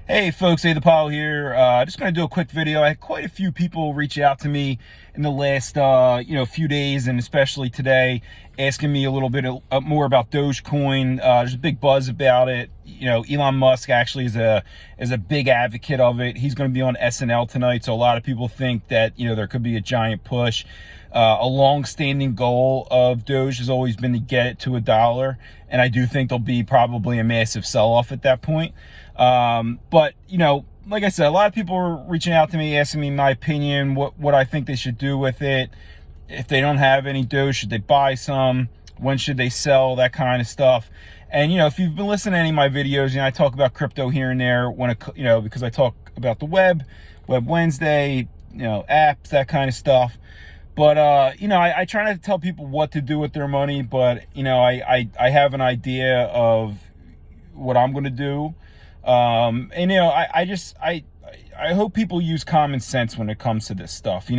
Hey folks, Hey the Pile here. Just going to do a quick video. I had quite a few people reach out to me in the last few days, and especially today, asking me a little bit more about Dogecoin. There's a big buzz about it. Elon Musk actually is a big advocate of it. He's going to be on SNL tonight, so a lot of people think that there could be a giant push. A long-standing goal of Doge has always been to get it to $1, and I do think there'll be probably a massive sell-off at that point. But like I said, a lot of people are reaching out to me, asking me my opinion, what I think they should do with it. If they don't have any Doge, should they buy some? When should they sell? That kind of stuff. And if you've been listening to any of my videos, I talk about crypto here and there because I talk about the Web Wednesday, apps, that kind of stuff. But I try not to tell people what to do with their money, but I have an idea of what I'm going to do. I hope people use common sense when it comes to this stuff.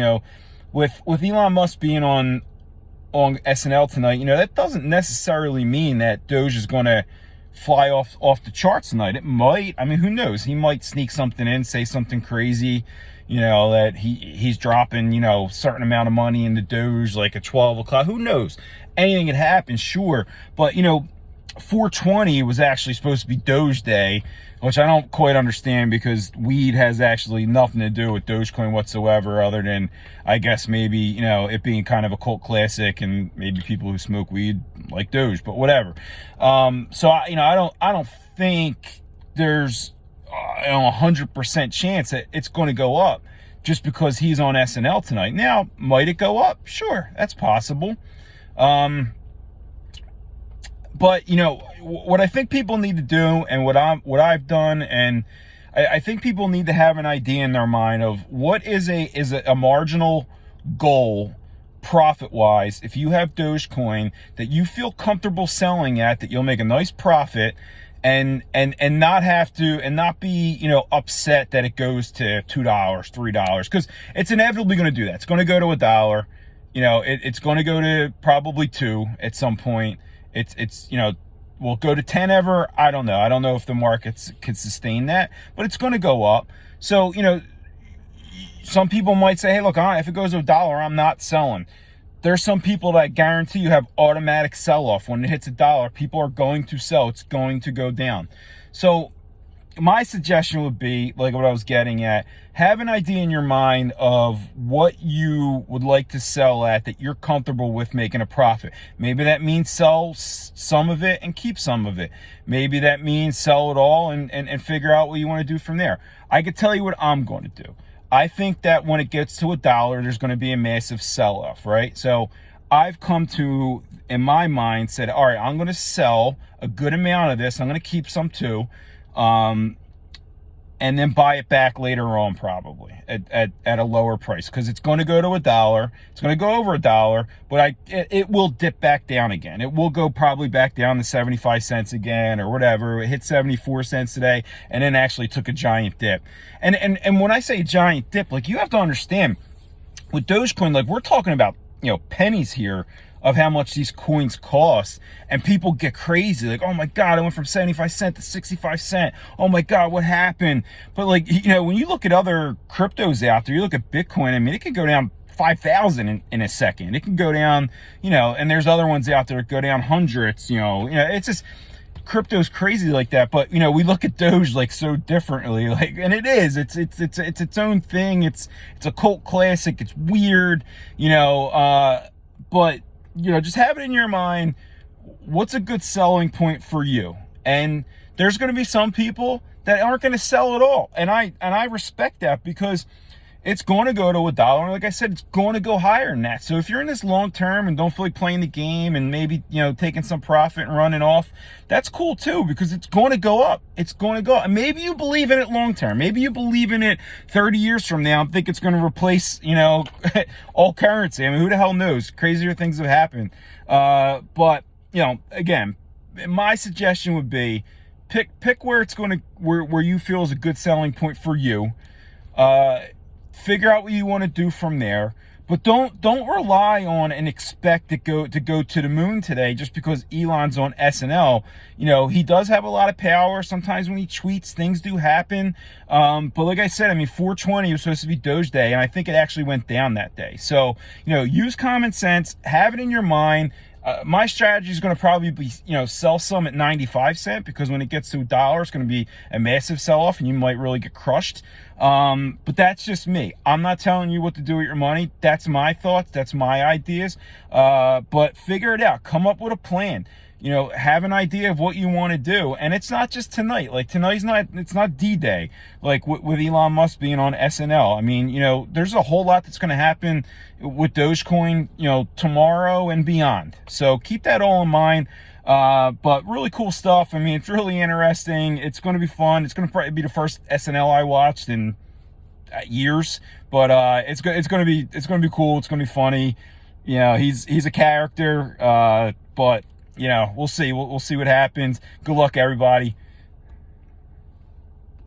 With Elon Musk being on SNL tonight, that doesn't necessarily mean that Doge is going to fly off the charts tonight. It might. I mean, who knows? He might sneak something in, say something crazy, that he's dropping, a certain amount of money into Doge like at 12 o'clock. Who knows? Anything can happen, sure. But, 420 was actually supposed to be Doge Day, which I don't quite understand because weed has actually nothing to do with Dogecoin whatsoever, other than I guess maybe it being kind of a cult classic and maybe people who smoke weed like Doge, but whatever. So I don't think there's 100% chance that it's going to go up just because he's on SNL tonight. Now, might it go up? Sure, that's possible. But what I think people need to do, and what I've done, and I think people need to have an idea in their mind of what is a marginal goal profit wise. If you have Dogecoin that you feel comfortable selling at, that you'll make a nice profit, and not have to, and not be upset that it goes to $2, $3, because it's inevitably going to do that. It's going to go to $1. It's going to go to probably $2 at some point. It's will it go to 10 ever? I don't know. I don't know if the markets could sustain that, but it's going to go up. So, some people might say, hey, look, if it goes to $1, I'm not selling. There's some people that guarantee you have automatic sell-off. When it hits $1, people are going to sell. It's going to go down. So my suggestion would be, like what I was getting at, have an idea in your mind of what you would like to sell at that you're comfortable with making a profit. Maybe that means sell some of it and keep some of it. Maybe that means sell it all and figure out what you want to do from there. I could tell you what I'm going to do. I think that when it gets to $1, there's going to be a massive sell-off, right? So I've come to, in my mind, said, all right, I'm going to sell a good amount of this. I'm going to keep some too. And then buy it back later on, probably at a lower price, because it's going to go to $1. It's going to go over $1, but it will dip back down again. It will go probably back down to 75 cents again or whatever. It hit 74 cents today and then actually took a giant dip. And when I say giant dip, like, you have to understand with Dogecoin, like, we're talking about pennies here of how much these coins cost, and people get crazy, like, oh my God, I went from 75 cents to 65 cents. Oh my God, what happened? But like, when you look at other cryptos out there, you look at Bitcoin, I mean, it could go down 5,000 in a second. It can go down, and there's other ones out there that go down hundreds, it's just, crypto's crazy like that. But we look at Doge like so differently, like, and it is, it's its own thing. It's a cult classic. It's weird, but just have it in your mind, what's a good selling point for you? And there's going to be some people that aren't going to sell at all. And I respect that, because it's going to go to $1. And like I said, it's going to go higher than that. So if you're in this long term and don't feel like playing the game and maybe, taking some profit and running off, that's cool too, because it's going to go up. It's going to go up. And maybe you believe in it long term. Maybe you believe in it 30 years from now and think it's going to replace, all currency. I mean, who the hell knows? Crazier things have happened. But, again, my suggestion would be pick where it's going to, where you feel is a good selling point for you. Figure out what you want to do from there. But don't rely on and expect to go to the moon today just because Elon's on SNL. You know, he does have a lot of power. Sometimes when he tweets, things do happen. But like I said, I mean, 420 was supposed to be Doge Day, and I think it actually went down that day. So, you know, use common sense, have it in your mind. My strategy is going to probably be, you know, sell some at 95 cents, because when it gets to $1, it's going to be a massive sell-off and you might really get crushed. But that's just me. I'm not telling you what to do with your money. That's my thoughts. That's my ideas. But figure it out. Come up with a plan. You know, have an idea of what you want to do. And it's not just tonight. Like, it's not D-Day, like with Elon Musk being on SNL. I mean, you know, there's a whole lot that's going to happen with Dogecoin, you know, tomorrow and beyond. So keep that all in mind. But really cool stuff. I mean, it's really interesting. It's going to be fun. It's going to probably be the first SNL I watched in years, but it's going to be cool. It's going to be funny. You know, he's a character, but you know, we'll see. We'll see what happens. Good luck, everybody.